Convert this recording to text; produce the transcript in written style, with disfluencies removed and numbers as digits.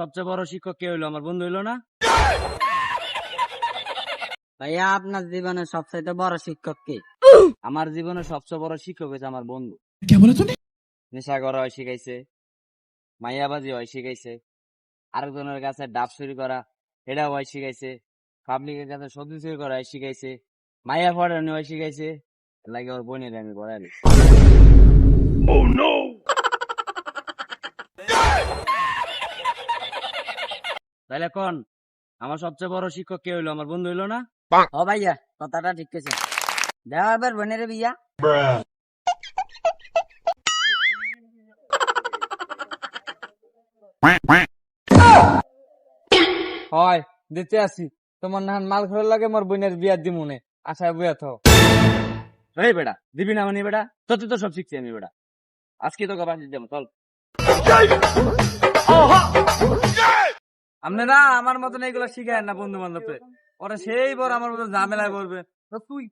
সবচেয়ে বড় শিক্ষক কে হইলো? আমার বন্ধু হইলো না? ভাইয়া আপনার জীবনের সবচাইতে বড় শিক্ষক কে? আমার জীবনে সবচেয়ে বড় শিক্ষক হয়েছে আমার বন্ধু। নেশা করা হয় শিখাইছে, মাইয়াবাজি হয় শিখাইছে, আরেকজনের কাছে ডাব চুরি করা এটাও হয় শিখাইছে, পাবলিকের কাছে সত্যি চুরি করা হয় শিখাইছে, মাইয়া পড়ানো হয় শিখাইছে। লাগে ওর বোনের আমি পড়াই। তাইলে কোন আমার সবচেয়ে বড় শিক্ষক কে হইলো? আমার বন্ধু হইলো না? ও ভাইয়া কথাটা ঠিক আছে। দেওয়া এবার বোনের বিয়া। হয় দিতে আসি, তোমার না মাল ঘরের লাগে মোর বোনের বিয়া দিমুনে আশায় বুয়া থাও। এই বেটা দিবি না মানে বেটা, তোর তো সব শিখছি আমি বেটা। আজকে তোকে বাঁচিয়ে যাবো, চল। আপনারা আমার মতন এইগুলো শিখায় না বন্ধু বান্ধবকে, ওরা সেই বড় আমার মতন ঝামেলায় পড়বে। তুই